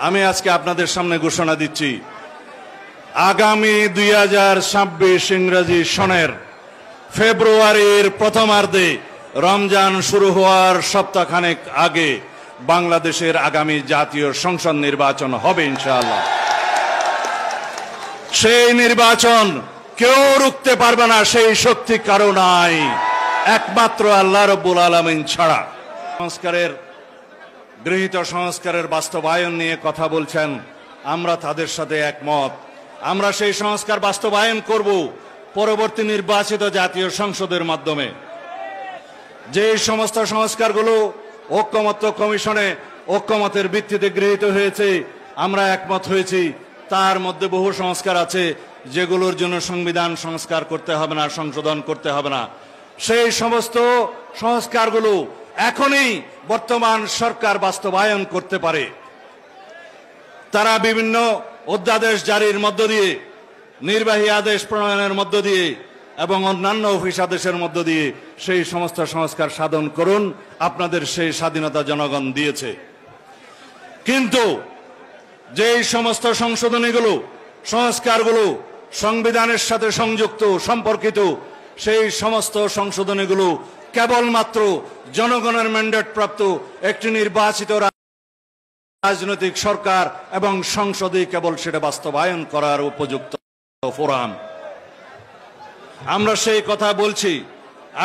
আমি আজকে আপনাদের সামনে ঘোষণা দিচ্ছি, আগামী 2026 ইংরেজি সনের ফেব্রুয়ারির প্রথমার্ধে রমজান শুরু হওয়ার সপ্তাহখানেক আগে বাংলাদেশের আগামী জাতীয় সংসদ নির্বাচন হবে ইনশাআল্লাহ। সেই নির্বাচন কেউ রুখতে পারবে না, সেই শক্তি কারো নাই, একমাত্র আল্লাহ রাব্বুল আলামিন ছাড়া। গৃহীত সংস্কারের বাস্তবায়ন নিয়ে কথা বলছেন, আমরা তাদের সাথে একমত। আমরা সেই সংস্কার বাস্তবায়ন করব পরবর্তী নির্বাচিত জাতীয় সংসদের মাধ্যমে। যে সমস্ত সংস্কারগুলো ঐকমত্য কমিশনে ঐকমতের ভিত্তিতে গৃহীত হয়েছে, আমরা একমত হয়েছি, তার মধ্যে বহু সংস্কার আছে যেগুলোর জন্য সংবিধান সংস্কার করতে হবে না, সংশোধন করতে হবে না। সেই সমস্ত সংস্কারগুলো এখনই বর্তমান সরকার বাস্তবায়ন করতে পারে। তারা বিভিন্ন অধ্যাদেশ জারির মধ্য দিয়ে, নির্বাহী আদেশ প্রণয়নের মধ্য দিয়ে এবং অন্যান্য অফিস আদেশের মধ্য দিয়ে সেই সমস্ত সংস্কার সাধন করুন। আপনাদের সেই স্বাধীনতা জনগণ দিয়েছে। কিন্তু যেই সমস্ত সংশোধনীগুলো, সংস্কারগুলো সংবিধানের সাথে সংযুক্ত, সম্পর্কিত, সেই সমস্ত সংশোধনীগুলো কেবলমাত্র জনগণের ম্যান্ডেট প্রাপ্ত একটি নির্বাচিত রাজনৈতিক সরকার এবং সংসদে কেবল সেটা বাস্তবায়ন করার উপযুক্ত ফোরাম। আমরা সেই কথা বলছি,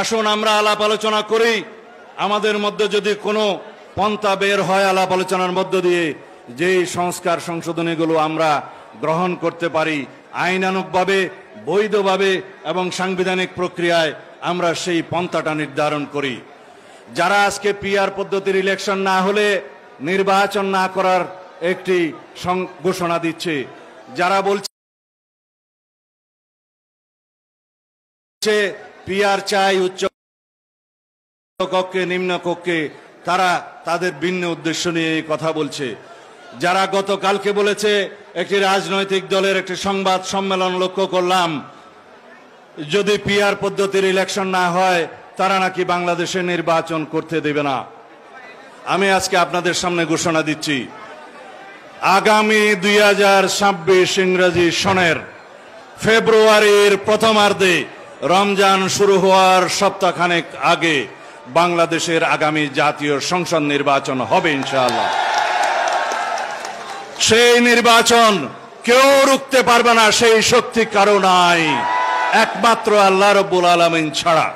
আসুন আমরা আলাপ আলোচনা করি। আমাদের মধ্যে যদি কোনো পন্থা বের হয় আলাপ আলোচনার মধ্য দিয়ে, যেই সংস্কার সংশোধনীগুলো আমরা গ্রহণ করতে পারি আইনানুগভাবে, বৈধভাবে এবং সাংবিধানিক প্রক্রিয়ায়, আমরা সেই পন্থাটা নির্ধারণ করি। যারা আজকে পিআর পদ্ধতির ইলেকশন না হলে নির্বাচন না করার একটি ঘোষণা দিচ্ছে, যারা বলছে পিআর চাই উচ্চ কক্ষে নিম্ন কক্ষে, তারা তাদের ভিন্ন উদ্দেশ্য নিয়ে কথা বলছে। যারা গতকালকে বলেছে, একটি রাজনৈতিক দলের একটি সংবাদ সম্মেলন লক্ষ্য করলাম, যদি পিআর পদ্ধতির ইলেকশন না হয় তারা নাকি বাংলাদেশে নির্বাচন করতে দেবে না। আমি আজকে আপনাদের সামনে ঘোষণা দিচ্ছি, আগামী 2026 ইংরেজি সনের ফেব্রুয়ারির প্রথমার্ধে রমজান শুরু হওয়ার সপ্তাহখানেক আগে বাংলাদেশের আগামী জাতীয় সংসদ নির্বাচন হবে ইনশাআল্লাহ। সেই নির্বাচন কেউ রুখতে পারবে না, সেই শক্তি কারো নাই, একমাত্র আল্লাহ রাব্বুল আলামিন ছাড়া।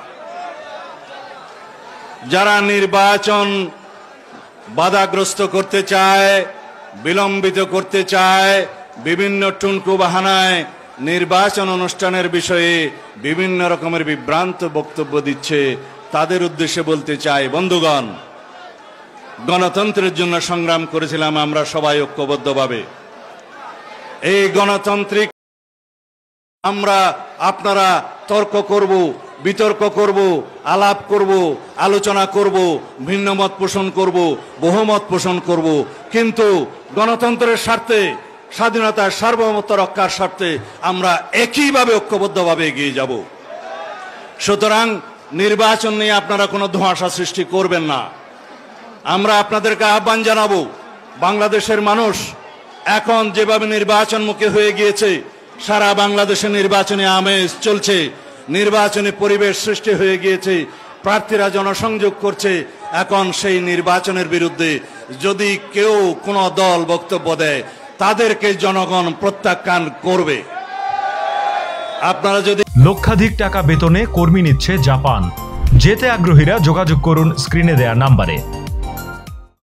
যারা নির্বাচন বাধাগ্রস্ত করতে চায়, বিলম্বিত করতে চায়, বিভিন্ন টুনকু বাহানায় নির্বাচন অনুষ্ঠানের বিষয়ে বিভিন্ন রকমের বিভ্রান্ত বক্তব্য দিচ্ছে, তাদের উদ্দেশ্যে বলতে চাই, বন্ধুগণ, গণতন্ত্রের জন্য সংগ্রাম করেছিলাম আমরা সবাই ঐক্যবদ্ধভাবে। এই গণতান্ত্রিক আমরা আপনারা তর্ক করব, বিতর্ক করব, আলাপ করব, আলোচনা করব, ভিন্ন মত পোষণ করব, বহুমত পোষণ করব, কিন্তু গণতন্ত্রের স্বার্থে, স্বাধীনতার সার্বভৌমত্ব রক্ষার স্বার্থে আমরা একইভাবে ঐক্যবদ্ধভাবে এগিয়ে যাব। সুতরাং নির্বাচন নিয়ে আপনারা কোনো ধোঁয়াশা সৃষ্টি করবেন না। আমরা আপনাদেরকে আহ্বান জানাবো, বাংলাদেশের মানুষ এখন যেভাবে নির্বাচনমুখী হয়ে গিয়েছে, সারা বাংলাদেশে নির্বাচনী আমেজ চলছে, নির্বাচনী পরিবেশ সৃষ্টি হয়ে গিয়েছে, প্রার্থীরা জনসংযোগ করছে। এখন সেই নির্বাচনের বিরুদ্ধে যদি কেউ কোনো দল বক্তব্য দেয়, তাদেরকে জনগণ প্রত্যাখ্যান করবে। আপনারা যদি লক্ষাধিক টাকা বেতনে কর্মী নিচ্ছে জাপান, যেতে আগ্রহীরা যোগাযোগ করুন স্ক্রিনে দেয়া নাম্বারে।